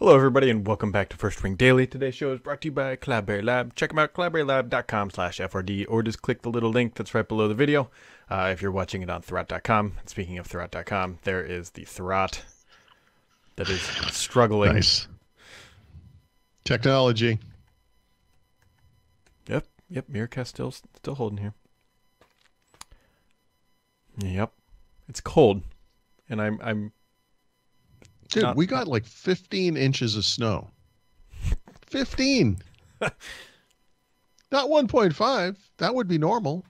Hello, everybody, and welcome back to First Ring Daily. Today's show is brought to you by Cloudberry Lab. Check them out, cloudberrylab.com/FRD, or just click the little link that's right below the video if you're watching it on Thurrott.com. And speaking of Thurrott.com, there is the Thurrott that is struggling. Nice. Technology. Yep, Meerkat still holding here. Yep, it's cold, and I'm Dude, we got like 15 inches of snow. 15. Not 1.5. That would be normal.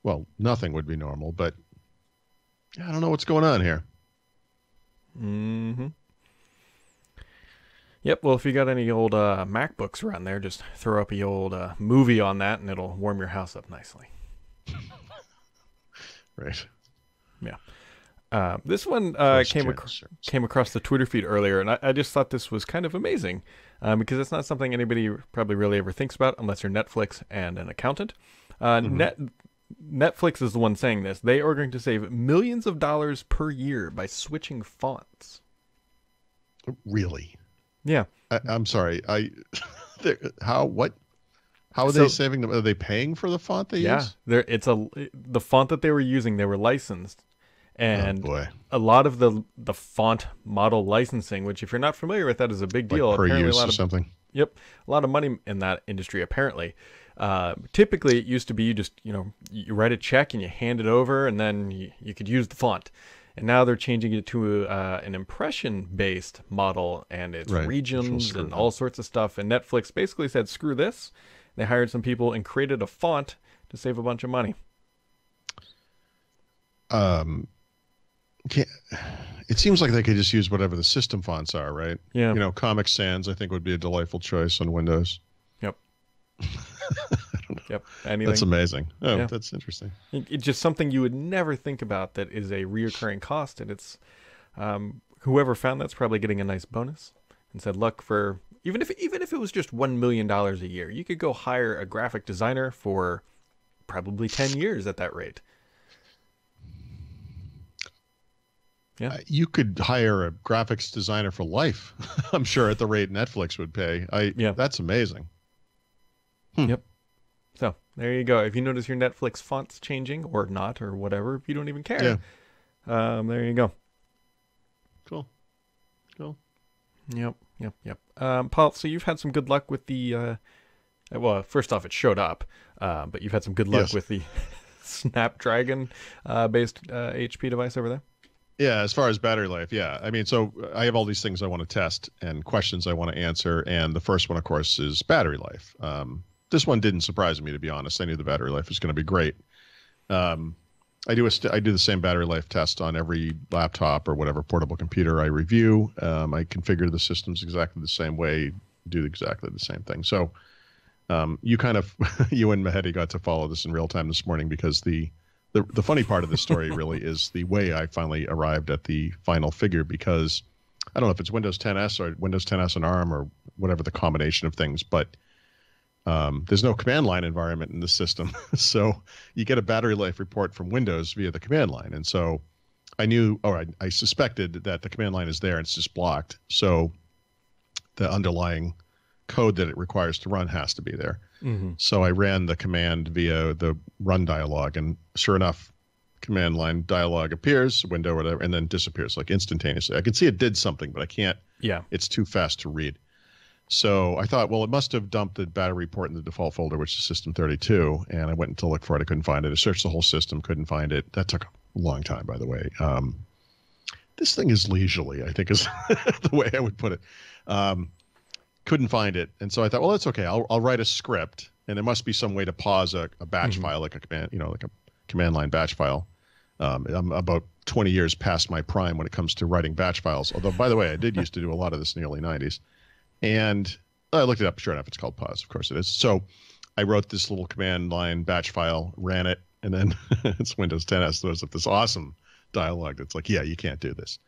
Well, nothing would be normal, but I don't know what's going on here. Mm-hmm. Yep, well, if you got any old MacBooks around there, just throw up a old movie on that, and it'll warm your house up nicely. Right. Yeah. This one came across the Twitter feed earlier, and I just thought this was kind of amazing because it's not something anybody probably really ever thinks about unless you're Netflix and an accountant. Netflix is the one saying this. They are going to save millions of dollars per year by switching fonts. Really? Yeah. I'm sorry. How are they saving them? Are they paying for the font they use? Yeah, the font that they were using. They were licensed. And a lot of the font model licensing, which if you're not familiar with, that is a big deal. Like per apparently, use or something. Yep, a lot of money in that industry. Apparently, typically it used to be you write a check and you hand it over, and then you could use the font. And now they're changing it to an impression-based model, and it's regions and all sorts of stuff. And Netflix basically said, "Screw this." They hired some people and created a font to save a bunch of money. It seems like they could just use whatever the system fonts are, right? Yeah. Comic Sans, I think, would be a delightful choice on Windows. Yep. I don't know. Yep. Anything. That's amazing. Oh, yeah. That's interesting. It's just something you would never think about that is a reoccurring cost, and it's whoever found that's probably getting a nice bonus and said, "Look, for even if it was just $1 million a year, you could go hire a graphic designer for probably 10 years at that rate." Yeah. You could hire a graphics designer for life, I'm sure, at the rate Netflix would pay. That's amazing. Yep. So there you go. If you notice your Netflix fonts changing or not or whatever, if you don't even care, there you go. Cool. Yep. Paul, so you've had some good luck with the, well, first off, it showed up, but you've had some good luck with the Snapdragon based HP device over there. Yeah, as far as battery life, yeah. I mean, so I have all these things I want to test and questions I want to answer, and the first one, of course, is battery life. This one didn't surprise me, to be honest. I knew the battery life was going to be great. I do the same battery life test on every laptop or whatever portable computer I review. I configure the systems exactly the same way, do exactly the same thing. So you and Mehdi got to follow this in real time this morning because the funny part of the story really is the way I finally arrived at the final figure, because I don't know if it's Windows 10S or Windows 10S and ARM or whatever the combination of things, but there's no command line environment in the system. So you get a battery life report from Windows via the command line. And so I suspected that the command line is there and it's just blocked. So the underlying code that it requires to run has to be there. Mm-hmm. So I ran the command via the run dialog, and sure enough, command line dialog appears, window or whatever, and then disappears like instantaneously. I can see it did something, but I can't. Yeah, it's too fast to read. So I thought, well, it must have dumped the battery report in the default folder, which is System32, and I went to look for it. I couldn't find it. I searched the whole system, couldn't find it. That took a long time, by the way. This thing is leisurely, I think is the way I would put it. Couldn't find it, and so I thought, well, that's okay. I'll write a script, and there must be some way to pause a batch file, like a command, like a command line batch file. I'm about 20 years past my prime when it comes to writing batch files. Although, by the way, I did used to do a lot of this in the early 90s. And I looked it up. Sure enough, it's called pause. Of course it is. So I wrote this little command line batch file, ran it, and then it's Windows 10S. There's this awesome dialogue that's like, yeah, you can't do this.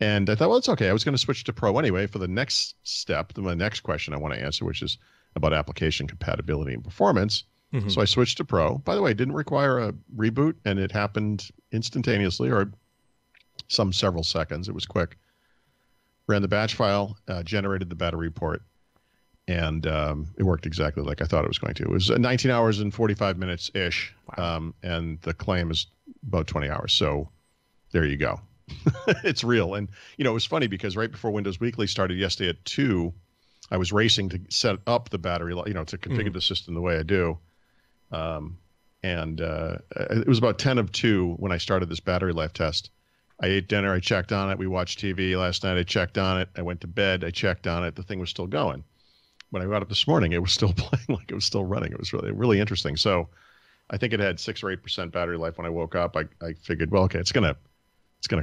And I thought, well, it's okay. I was going to switch to Pro anyway for the next step, the next question I want to answer, which is about application compatibility and performance. Mm-hmm. So I switched to Pro. By the way, it didn't require a reboot, and it happened instantaneously, or several seconds. It was quick. ran the batch file, generated the battery report, and it worked exactly like I thought it was going to. It was 19 hours and 45 minutes ish, Wow. and the claim is about 20 hours. So there you go. It's real. And it was funny because right before Windows Weekly started yesterday at 2, I was racing to set up the battery, to configure Mhm. the system the way I do. And it was about 10 of 2 when I started this battery life test. I ate dinner. I checked on it. We watched TV last night. I checked on it. I went to bed. I checked on it. The thing was still going. When I got up this morning, it was still playing, like it was still running. It was really, really interesting. So I think it had 6 or 8% battery life when I woke up. I figured, well, okay, it's gonna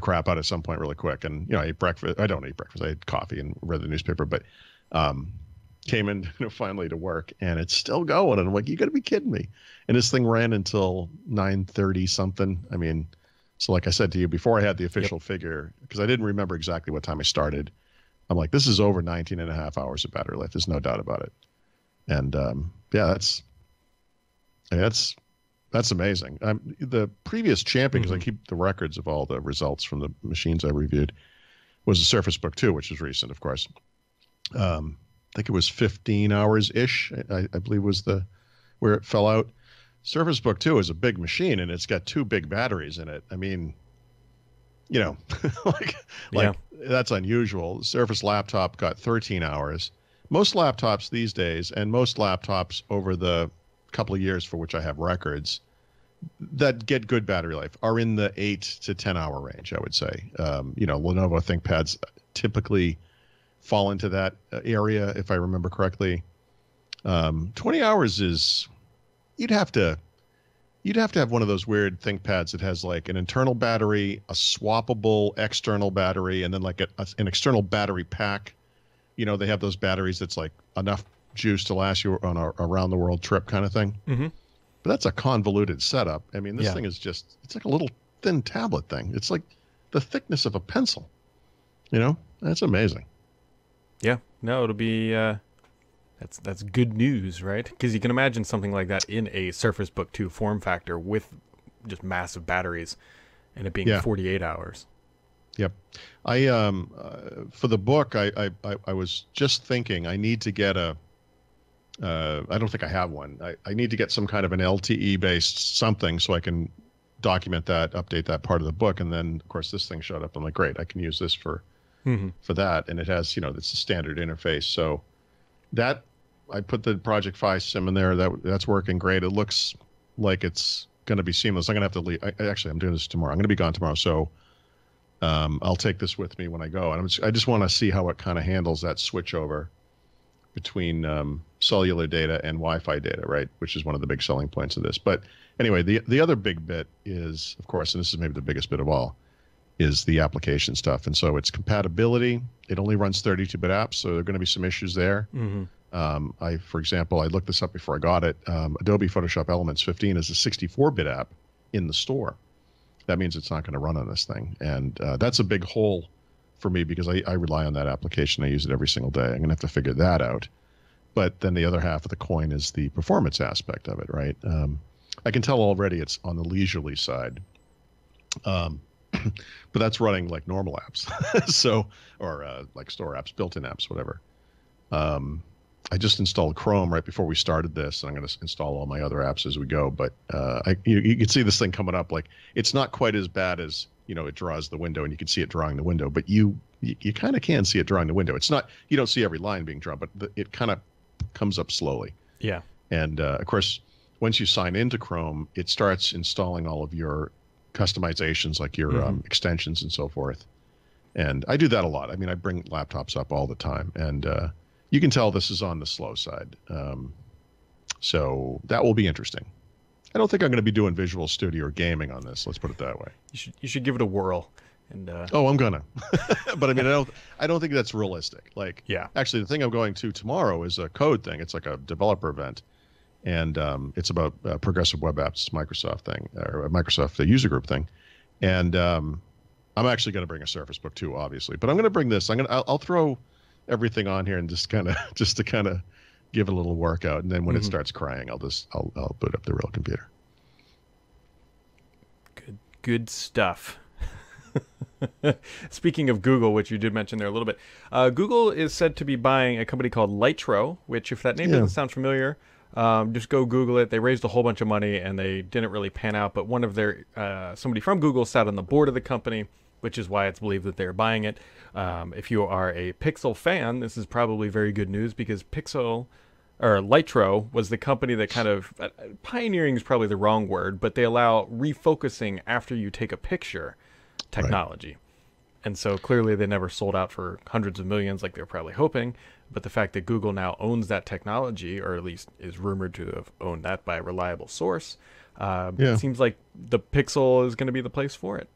crap out at some point really quick. And I ate breakfast. I don't eat breakfast. I ate coffee and read the newspaper, but um, came in finally to work, and it's still going. And I'm like, you got to be kidding me! And this thing ran until 9:30 something. I mean, so like I said to you before, I had the Yep. official figure because I didn't remember exactly what time I started. I'm like, this is over 19 and a half hours of battery life. There's no doubt about it. And yeah, that's amazing. The previous champion, because I Mhm. keep the records of all the results from the machines I reviewed, was the Surface Book 2, which is recent, of course. I think it was 15 hours ish. I believe was the where it fell out. Surface Book 2 is a big machine, and it's got 2 big batteries in it. I mean, you know, like Yeah. that's unusual. Surface laptop got 13 hours. Most laptops these days, and most laptops over the couple of years for which I have records that get good battery life are in the 8 to 10 hour range. I would say. Lenovo ThinkPads typically fall into that area, if I remember correctly. 20 hours is you'd have to have one of those weird ThinkPads that has like an internal battery, a swappable external battery, and then like an external battery pack. They have those batteries that's like enough juice to last you on a around the world trip kind of thing. Mhm. But that's a convoluted setup. I mean, this Yeah. thing is it's like a little thin tablet thing. It's like the thickness of a pencil. That's amazing. Yeah. No, it'll be that's good news, right? Because you can imagine something like that in a Surface Book 2 form factor with just massive batteries, and it being Yeah. 48 hours. Yep. I for the book, I was just thinking I need to get a. I don't think I have one. I need to get some kind of an LTE based something so I can document that, update that part of the book, and then of course this thing showed up. I'm like, great, I can use this Mhm. for that, and it has it's a standard interface. So that I put the Project Fi sim in there. That's working great. It looks like it's going to be seamless. I'm going to have to leave. Actually, I'm doing this tomorrow. I'm going to be gone tomorrow, so I'll take this with me when I go. And I just want to see how it kind of handles that switch over between cellular data and Wi-Fi data, right? Which is one of the big selling points of this. But anyway, the other big bit is, of course, and this is maybe the biggest bit of all, is the application stuff. And so it's compatibility. It only runs 32-bit apps, so there are going to be some issues there. Mhm. For example, I looked this up before I got it. Adobe Photoshop Elements 15 is a 64-bit app in the store. That means it's not going to run on this thing. And that's a big hole for me because I rely on that application. I use it every single day. I'm going to have to figure that out. But then the other half of the coin is the performance aspect of it, right? I can tell already it's on the leisurely side. But that's running like normal apps. Or like store apps, built-in apps, whatever. I just installed Chrome right before we started this, and I'm going to install all my other apps as we go. But you can see this thing coming up. Like it's not quite as bad as it draws the window, and you can see it drawing the window. But you kind of can see it drawing the window. It's not you don't see every line being drawn, but it kind of comes up slowly. Yeah. And of course, once you sign into Chrome, it starts installing all of your customizations, like your Mhm. extensions and so forth. And I do that a lot. I mean, I bring laptops up all the time, and you can tell this is on the slow side. So that will be interesting. I don't think I'm going to be doing Visual Studio or gaming on this. Let's put it that way. You should give it a whirl, and Oh, I'm gonna. But I mean, I don't think that's realistic. Like, yeah. actually, the thing I'm going to tomorrow is a code thing. It's like a developer event, and it's about progressive web apps, Microsoft thing or a Microsoft user group thing, and I'm actually going to bring a Surface Book too, obviously. But I'm going to bring this. I'll throw everything on here and just to kind of give it a little workout, and then when it Mhm. starts crying, I'll boot up the real computer. Good stuff. Speaking of Google, which you did mention there a little bit, Google is said to be buying a company called Lytro, which, if that name Yeah. doesn't sound familiar, just go Google it. They raised a whole bunch of money and they didn't really pan out. But one of their somebody from Google sat on the board of the company, which is why it's believed that they're buying it. If you are a Pixel fan, this is probably very good news because Pixel or Lytro was the company that kind of pioneering is probably the wrong word, but they allow refocusing after you take a picture Right. technology. And so clearly they never sold out for hundreds of millions like they were probably hoping. But the fact that Google now owns that technology, or at least is rumored to have owned that by a reliable source, Yeah. it seems like the Pixel is going to be the place for it.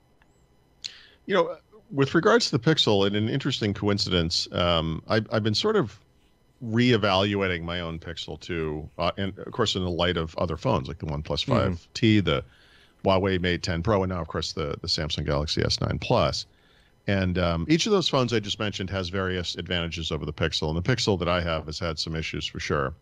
You know, with regards to the Pixel, and an interesting coincidence, I've been sort of reevaluating my own Pixel 2, and of course in the light of other phones like the OnePlus 5T, the Huawei Mate 10 Pro, and now of course the Samsung Galaxy S9 Plus. And each of those phones I just mentioned has various advantages over the Pixel, and the Pixel that I have has had some issues for sure.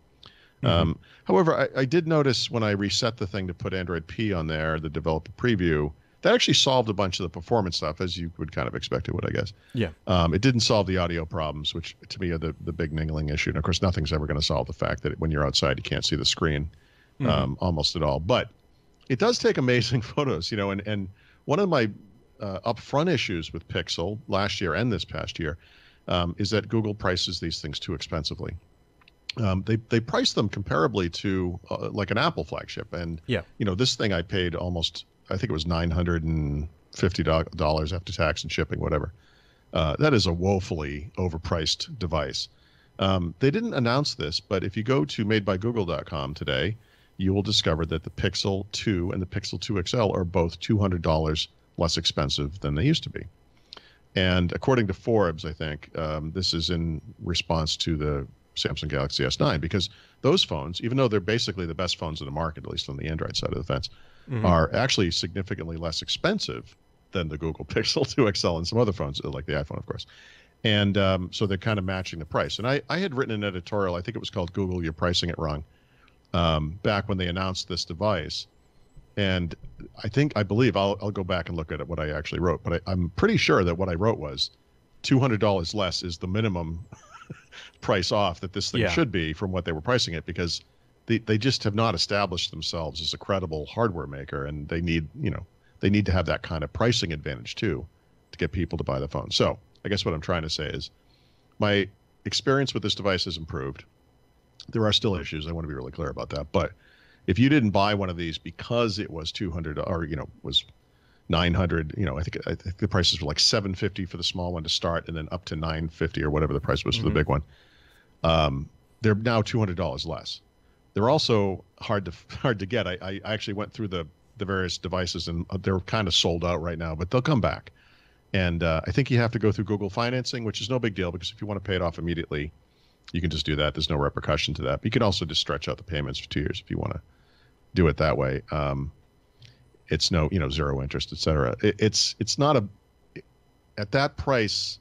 However, I did notice when I reset the thing to put Android P on there, the developer preview, that actually solved a bunch of the performance stuff, as you would kind of expect it would, I guess. Yeah. It didn't solve the audio problems, which to me are the big niggling issue. And of course, nothing's ever going to solve the fact that when you're outside, you can't see the screen almost at all. But it does take amazing photos, you know, and one of my upfront issues with Pixel last year and this past year is that Google prices these things too expensively. They price them comparably to like an Apple flagship. And, Yeah. you know, this thing I paid almost, I think it was $950 after tax and shipping, whatever. That is a woefully overpriced device. They didn't announce this, but if you go to madebygoogle.com today, you will discover that the Pixel 2 and the Pixel 2 XL are both $200 less expensive than they used to be. And according to Forbes, I think this is in response to the Samsung Galaxy S9, because those phones, even though they're basically the best phones in the market, at least on the Android side of the fence, are actually significantly less expensive than the Google Pixel 2 XL and some other phones, like the iPhone, of course. And so they're kind of matching the price. And I had written an editorial, I think it was called Google, You're Pricing It Wrong, back when they announced this device. And I believe, I'll go back and look at it, what I actually wrote, but I'm pretty sure that what I wrote was $200 less is the minimum price off that this thing should be from what they were pricing it, because they just have not established themselves as a credible hardware maker, and they need to have that kind of pricing advantage too to get people to buy the phone. So I guess what I'm trying to say is my experience with this device has improved. There are still issues. I want to be really clear about that. But if you didn't buy one of these because it was 200 or, was 900, I think the prices were like 750 for the small one to start, and then up to 950 or whatever the price was for the big one. They're now $200 less. They're also hard to get. I actually went through the various devices, and they're kind of sold out right now, but they'll come back. And I think you have to go through Google financing, which is no big deal, because if you want to pay it off immediately, you can just do that. There's no repercussion to that. But you can also just stretch out the payments for 2 years if you want to do it that way. It's no, zero interest, et cetera. It's not at that price,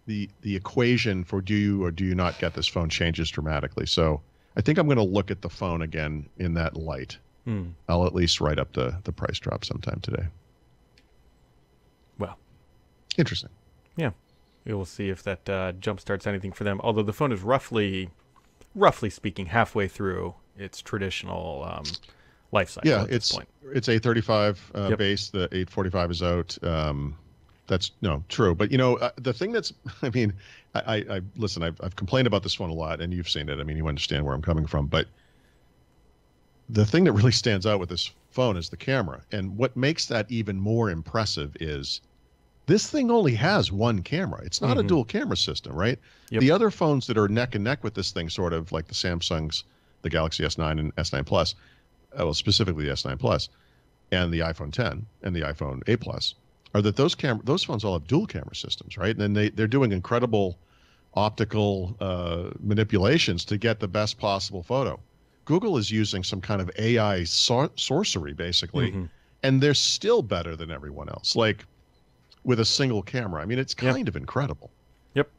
the equation for do you or do you not get this phone changes dramatically. So I think I'm going to look at the phone again in that light. I'll at least write up the price drop sometime today. Well, interesting. Yeah. We will see if that jumpstarts anything for them. Although the phone is roughly speaking, halfway through its traditional life cycle. Yeah, at this point. It's A35 base. The 845 is out. That's true. But the thing that's, I listen. I've complained about this phone a lot, and you've seen it. You understand where I'm coming from. But the thing that really stands out with this phone is the camera, and what makes that even more impressive is this thing only has one camera. It's not a dual camera system, right? Yep. The other phones that are neck and neck with this thing, sort of like the Samsungs, the Galaxy S9 and S9 Plus, well, specifically the S9 Plus, and the iPhone 10 and the iPhone 8 Plus, are that those phones all have dual camera systems, right? And then they're doing incredible optical manipulations to get the best possible photo. Google is using some kind of AI sorcery, basically, and they're still better than everyone else. Like, with a single camera. It's kind of incredible. Yep.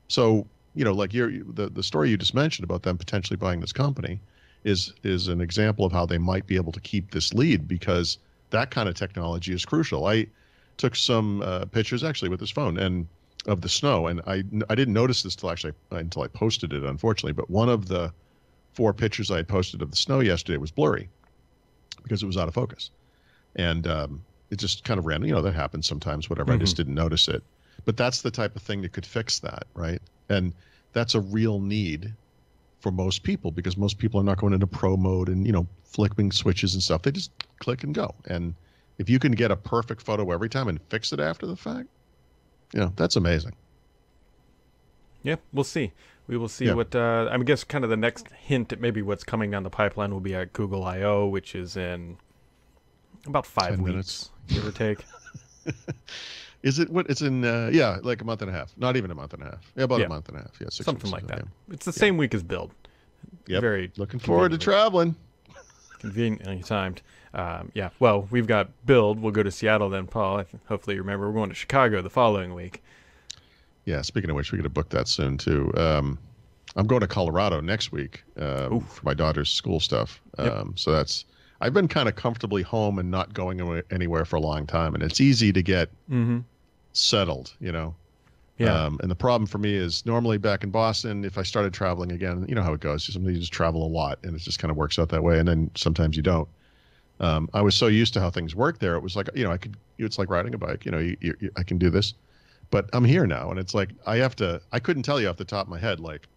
So, like the story you just mentioned about them potentially buying this company is an example of how they might be able to keep this lead, because that kind of technology is crucial. took some pictures actually with his phone and of the snow, and I didn't notice this until I posted it, unfortunately. But one of the 4 pictures I had posted of the snow yesterday was blurry because it was out of focus, and it just kind of ran. That happens sometimes. Whatever, I just didn't notice it. But that's the type of thing that could fix that, right? And that's a real need for most people, because most people are not going into pro mode and flipping switches and stuff. They just click and go. And if you can get a perfect photo every time and fix it after the fact, that's amazing. Yeah, we'll see. We will see what, I guess kind of the next hint at maybe what's coming down the pipeline will be at Google I.O., which is in about 5 weeks, give or take. Is it what? It's in, like a month and a half. Not even a month and a half. Yeah, about a month and a half. Yeah, 6 something weeks like that. Yeah. It's the same week as Build. Yep. Very looking forward to traveling. Conveniently timed. Well, we've got Build. We'll go to Seattle then, Paul. Hopefully you remember we're going to Chicago the following week. Yeah, speaking of which, we got to book that soon too. I'm going to Colorado next week for my daughter's school stuff. So I've been kind of comfortably home and not going anywhere for a long time, and it's easy to get settled, Yeah. And the problem for me is normally back in Boston, if I started traveling again, you know how it goes. Sometimes you just travel a lot, and it just kind of works out that way, and then sometimes you don't. I was so used to how things work there. It was like, it's like riding a bike. I can do this. But I'm here now, and it's like I couldn't tell you off the top of my head, like,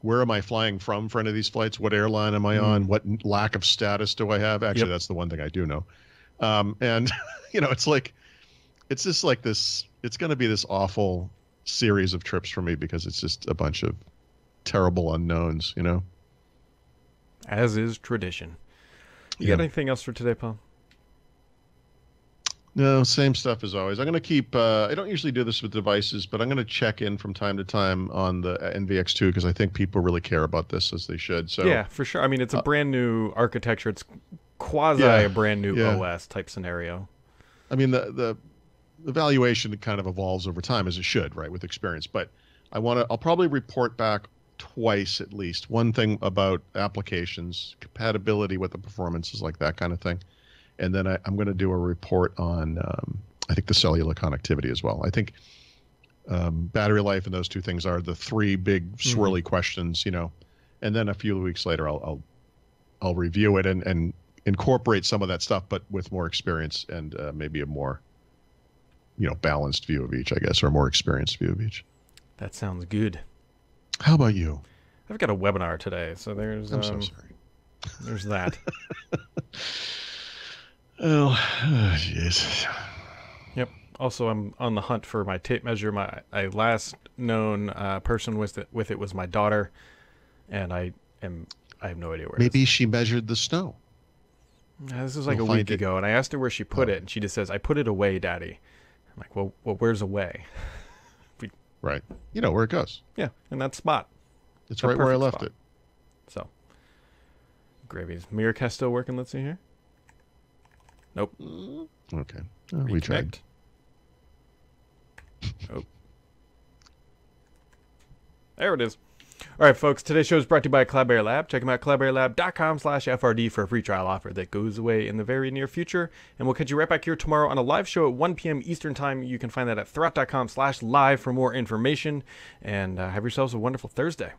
where am I flying from for any of these flights? What airline am I on? What lack of status do I have? Actually, that's the one thing I do know. And, it's like, it's just like this, it's going to be this awful series of trips for me because it's just a bunch of terrible unknowns, As is tradition. You got anything else for today, Paul? No, same stuff as always. I'm going to keep, I don't usually do this with devices, but I'm going to check in from time to time on the NVX2 because I think people really care about this, as they should. So yeah, for sure. It's a brand new architecture. It's quasi a brand new OS type scenario. The valuation kind of evolves over time, as it should, right, with experience. But I'll probably report back twice at least. One thing about applications, compatibility with the performances, like that kind of thing. And then I'm going to do a report on, I think, the cellular connectivity as well. I think battery life and those two things are the 3 big swirly questions, And then a few weeks later, I'll review it and incorporate some of that stuff, but with more experience and maybe a more, balanced view of each, I guess, or a more experienced view of each. That sounds good. How about you? I've got a webinar today, so there's. I'm so sorry. There's that. Oh, jeez. Yep. Also, I'm on the hunt for my tape measure. My last known person with it was my daughter, and I have no idea where. Maybe she measured the snow. This was like a week ago, and I asked her where she put it, and she just says, "I put it away, Daddy." I'm like, "Well, where's away?" Right. You know where it goes. Yeah, in that spot. It's right where I left it. So, gravy's Miracast still working? Let's see here. Nope. Okay. We tried. Oh. There it is. All right, folks. Today's show is brought to you by Cloudberry Lab. Check them out, cloudberrylab.com/FRD for a free trial offer that goes away in the very near future. And we'll catch you right back here tomorrow on a live show at 1 p.m. Eastern Time. You can find that at thurrott.com/live for more information. And have yourselves a wonderful Thursday.